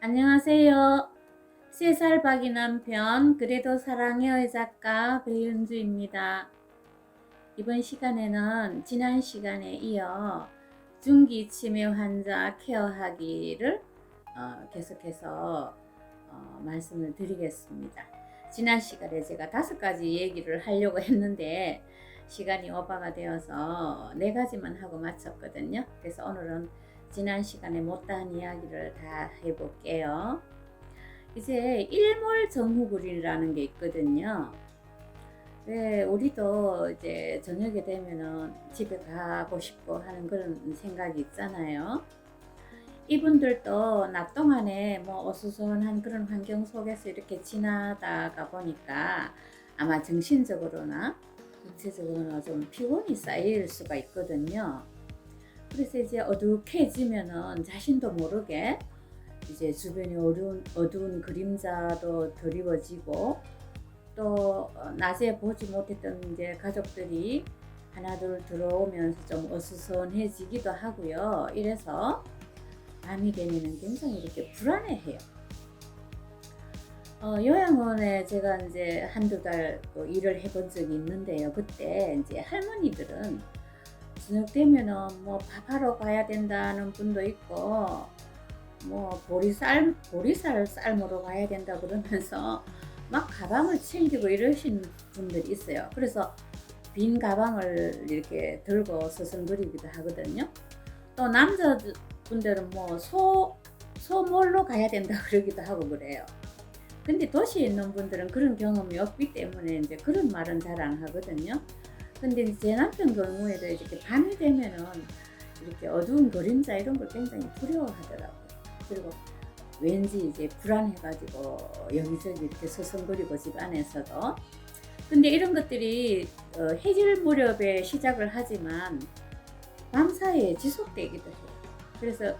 안녕하세요. 3살 박이 남편 그래도 사랑해요 작가 배윤주입니다. 이번 시간에는 지난 시간에 이어 중기 치매 환자 케어하기를 계속해서 말씀을 드리겠습니다. 지난 시간에 제가 5가지 얘기를 하려고 했는데 시간이 오버가 되어서 4가지만 하고 마쳤거든요. 그래서 오늘은 지난 시간에 못다한 이야기를 다 해볼게요. 이제 일몰정후군이라는 게 있거든요. 왜 우리도 이제 저녁에 되면은 집에 가고 싶고 하는 그런 생각이 있잖아요. 이분들도 낮 동안에 뭐 어수선한 그런 환경 속에서 이렇게 지나다가 보니까 아마 정신적으로나 육체적으로나 좀 피곤이 쌓일 수가 있거든요. 그래서 이제 어둑해지면은 자신도 모르게 이제 주변에 어두운 그림자도 드리워지고 또 낮에 보지 못했던 이제 가족들이 하나둘 들어오면서 좀 어수선해지기도 하고요. 이래서 밤이 되면은 굉장히 이렇게 불안해해요. 요양원에 제가 이제 한두 달 일을 해본 적이 있는데요. 그때 이제 할머니들은 저녁 되면은 뭐 밥하러 가야 된다는 분도 있고 뭐 보리살 삶으러 가야 된다 그러면서 막 가방을 챙기고 이러시는 분들이 있어요. 그래서 빈 가방을 이렇게 들고 서성거리기도 하거든요. 또 남자분들은 뭐 소몰로 가야 된다 그러기도 하고 그래요. 근데 도시에 있는 분들은 그런 경험이 없기 때문에 이제 그런 말은 잘 안 하거든요. 근데 제 남편 경우에도 이렇게 밤이 되면은 이렇게 어두운 그림자 이런 걸 굉장히 두려워하더라고요. 그리고 왠지 이제 불안해가지고 여기저기 이렇게 서성거리고 집 안에서도. 근데 이런 것들이 해질 무렵에 시작을 하지만 밤사이에 지속되기도 해요. 그래서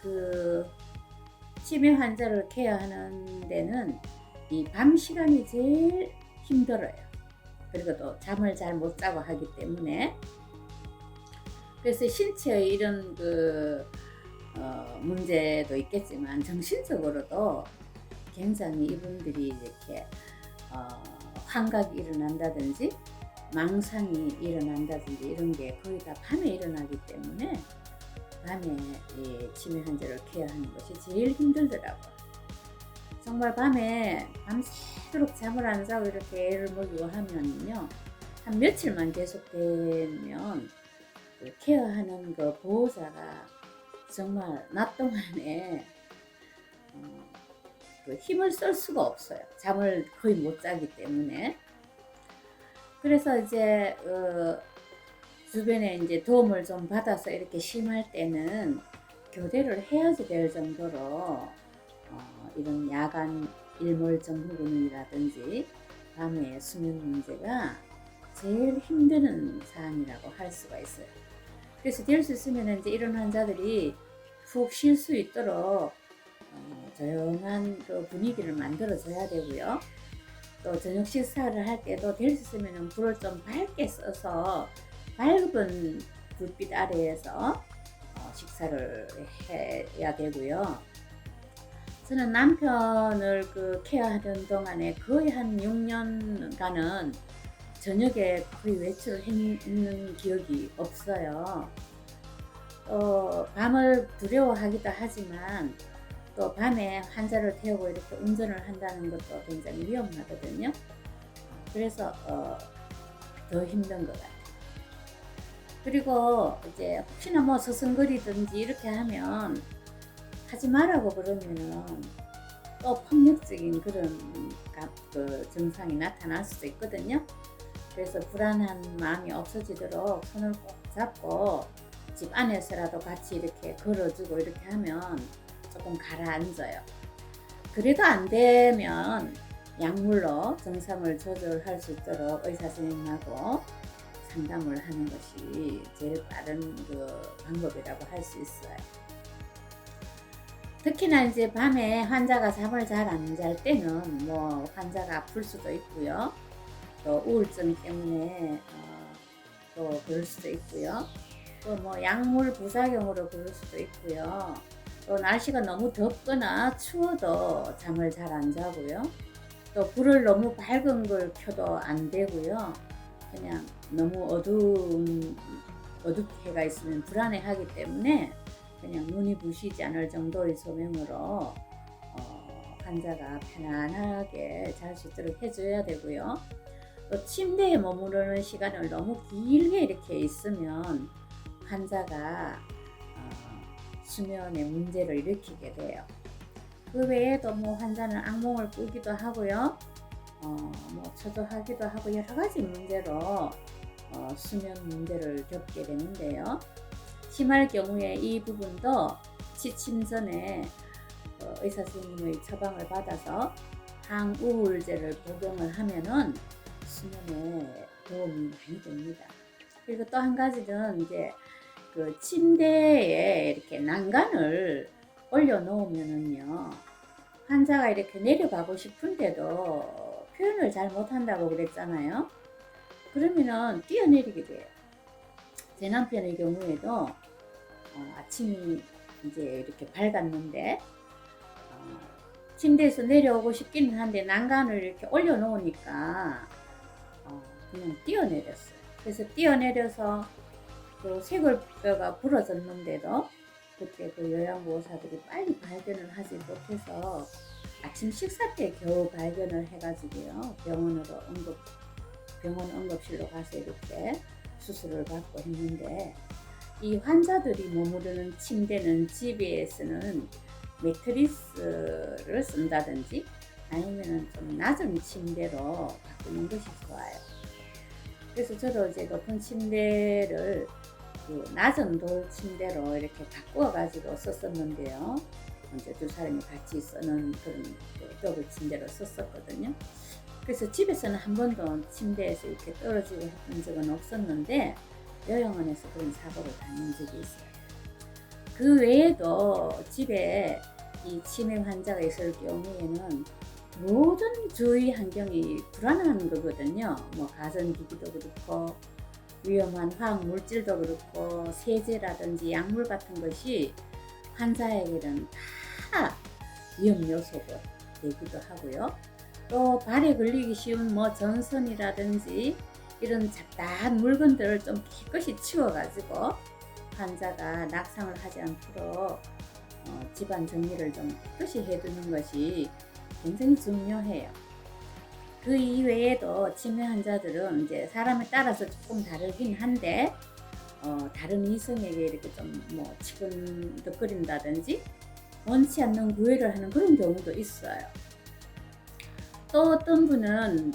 그 치매 환자를 케어하는 데는 이 밤 시간이 제일 힘들어요. 그리고 또 잠을 잘 못 자고 하기 때문에. 그래서 신체의 이런 문제도 있겠지만 정신적으로도 굉장히 이분들이 이렇게 환각이 일어난다든지 망상이 일어난다든지 이런 게 거의 다 밤에 일어나기 때문에 밤에 이 치매 환자를 케어하는 것이 제일 힘들더라고요. 정말 밤에 밤새도록 잠을 안 자고 이렇게 애를 먹이고 하면요, 한 며칠만 계속되면 그 케어하는 그 보호자가 정말 낮 동안에 그 힘을 쓸 수가 없어요. 잠을 거의 못 자기 때문에. 그래서 이제 주변에 이제 도움을 좀 받아서 이렇게 심할 때는 교대를 해야지 될 정도로 이런 야간 일몰정후군이라든지 밤에 수면 문제가 제일 힘드는 사안이라고 할 수가 있어요. 그래서 될 수 있으면 이제 이런 환자들이 푹 쉴 수 있도록 조용한 그 분위기를 만들어줘야 되고요. 또 저녁 식사를 할 때도 될 수 있으면 불을 좀 밝게 써서 밝은 불빛 아래에서 식사를 해야 되고요. 저는 남편을 그 케어하던 동안에 거의 한 6년간은 저녁에 거의 외출을 했는 기억이 없어요. 밤을 두려워하기도 하지만 또 밤에 환자를 태우고 이렇게 운전을 한다는 것도 굉장히 위험하거든요. 그래서 더 힘든 것 같아요. 그리고 이제 혹시나 뭐 서성거리든지 이렇게 하면 하지 말라고 그러면은 또 폭력적인 그런 그 증상이 나타날 수도 있거든요. 그래서 불안한 마음이 없어지도록 손을 꼭 잡고 집 안에서라도 같이 이렇게 걸어주고 이렇게 하면 조금 가라앉아요. 그래도 안 되면 약물로 증상을 조절할 수 있도록 의사 선생님하고 상담을 하는 것이 제일 빠른 그 방법이라고 할 수 있어요. 특히나 이제 밤에 환자가 잠을 잘 안 잘 때는 뭐 환자가 아플 수도 있고요. 또 우울증 때문에 또 그럴 수도 있고요. 또 뭐 약물 부작용으로 그럴 수도 있고요. 또 날씨가 너무 덥거나 추워도 잠을 잘 안 자고요. 또 불을 너무 밝은 걸 켜도 안 되고요. 그냥 너무 어둡게가 있으면 불안해하기 때문에 그냥 눈이 부시지 않을 정도의 조명으로 환자가 편안하게 잘 수 있도록 해줘야 되고요. 또 침대에 머무르는 시간을 너무 길게 이렇게 있으면 환자가 수면에 문제를 일으키게 돼요. 그 외에도 뭐 환자는 악몽을 꾸기도 하고요. 뭐 초조하기도 하고 여러 가지 문제로 수면 문제를 겪게 되는데요. 심할 경우에 이 부분도 취침 전에 의사 선생님의 처방을 받아서 항우울제를 복용을 하면은 수면에 도움이 많이 됩니다. 그리고 또 한 가지는 이제 그 침대에 이렇게 난간을 올려놓으면은요, 환자가 이렇게 내려가고 싶은데도 표현을 잘 못한다고 그랬잖아요. 그러면은 뛰어내리게 돼요. 제 남편의 경우에도 아침이 이제 이렇게 밝았는데 침대에서 내려오고 싶기는 한데 난간을 이렇게 올려놓으니까 그냥 뛰어내렸어요. 그래서 뛰어내려서 그 쇄골뼈가 부러졌는데도 그때 그 요양보호사들이 빨리 발견을 하지 못해서 아침 식사 때 겨우 발견을 해가지고요. 병원 응급실로 가서 이렇게 수술을 받고 했는데, 이 환자들이 머무르는 침대는 집에서는 매트리스를 쓴다든지 아니면 좀 낮은 침대로 바꾸는 것이 좋아요. 그래서 저도 이제 높은 침대를 그 낮은 돌 침대로 이렇게 바꾸어 가지고 썼었는데요. 이제 두 사람이 같이 쓰는 그런 더블 침대로 썼었거든요. 그래서 집에서는 한 번도 침대에서 이렇게 떨어지고 했던 적은 없었는데 요양원에서 그런 사고를 당한 적이 있어요. 그 외에도 집에 이 치매 환자가 있을 경우에는 모든 주위 환경이 불안한 거거든요. 뭐 가전기기도 그렇고 위험한 화학 물질도 그렇고 세제라든지 약물 같은 것이 환자에게는 다 위험 요소가 되기도 하고요. 또 발에 걸리기 쉬운 뭐 전선이라든지 이런 잡다한 물건들을 좀 깨끗이 치워가지고 환자가 낙상을 하지 않도록 집안 정리를 좀 깨끗이 해두는 것이 굉장히 중요해요. 그 이외에도 치매 환자들은 이제 사람에 따라서 조금 다르긴 한데 다른 이성에게 이렇게 좀 뭐 치근덕거린다든지 원치 않는 구애를 하는 그런 경우도 있어요. 또 어떤 분은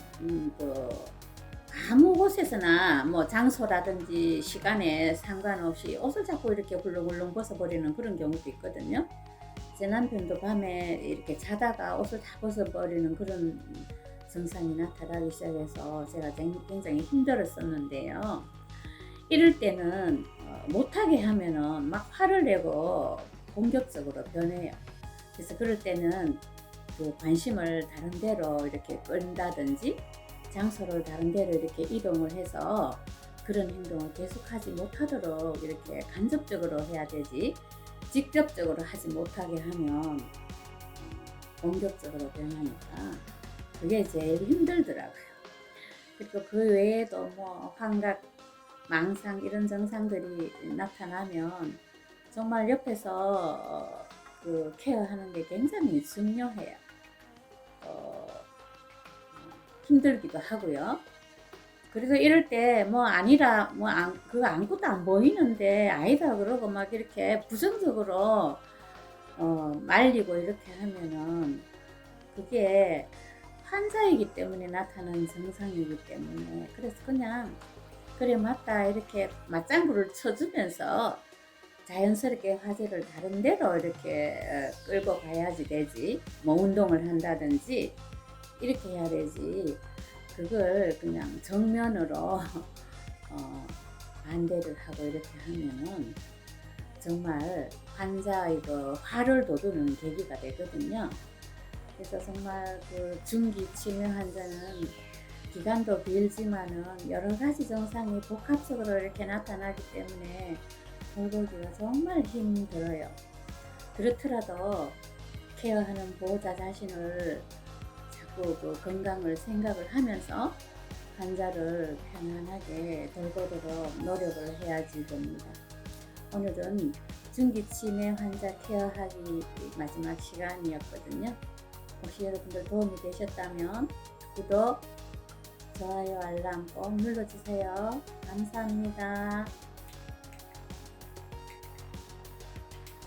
아무 곳에서나 뭐 장소라든지 시간에 상관없이 옷을 자꾸 이렇게 굴렁굴렁 벗어버리는 그런 경우도 있거든요. 제 남편도 밤에 이렇게 자다가 옷을 다 벗어버리는 그런 증상이 나타나기 시작해서 제가 굉장히 힘들었었는데요. 이럴 때는 못하게 하면은 막 화를 내고 공격적으로 변해요. 그래서 그럴 때는 그 관심을 다른 데로 이렇게 끈다든지 장소를 다른 데로 이렇게 이동을 해서 그런 행동을 계속하지 못하도록 이렇게 간접적으로 해야 되지, 직접적으로 하지 못하게 하면 공격적으로 변하니까 그게 제일 힘들더라고요. 그리고 그 외에도 뭐 환각, 망상 이런 증상들이 나타나면 정말 옆에서 그 케어하는 게 굉장히 중요해요. 힘들기도 하고요. 그래서 이럴 때 뭐 아니라 그 아무것도 안 보이는데 아니다 그러고 막 이렇게 부정적으로 말리고 이렇게 하면은 그게 환자이기 때문에 나타나는 증상이기 때문에, 그래서 그냥 그래 맞다 이렇게 맞장구를 쳐주면서 자연스럽게 화제를 다른 데로 이렇게 끌고 가야지 되지, 뭐 운동을 한다든지 이렇게 해야 되지, 그걸 그냥 정면으로 반대를 하고 이렇게 하면은 정말 환자의 그 화를 돋우는 계기가 되거든요. 그래서 정말 그 중기 치매 환자는 기간도 길지만은 여러 가지 증상이 복합적으로 이렇게 나타나기 때문에 돌보기가 정말 힘들어요. 그렇더라도 케어하는 보호자 자신을 자꾸 그 건강을 생각을 하면서 환자를 편안하게 돌보도록 노력을 해야지 됩니다. 오늘은 중기치매 환자 케어하기 마지막 시간이었거든요. 혹시 여러분들 도움이 되셨다면 구독, 좋아요, 알람 꼭 눌러주세요. 감사합니다.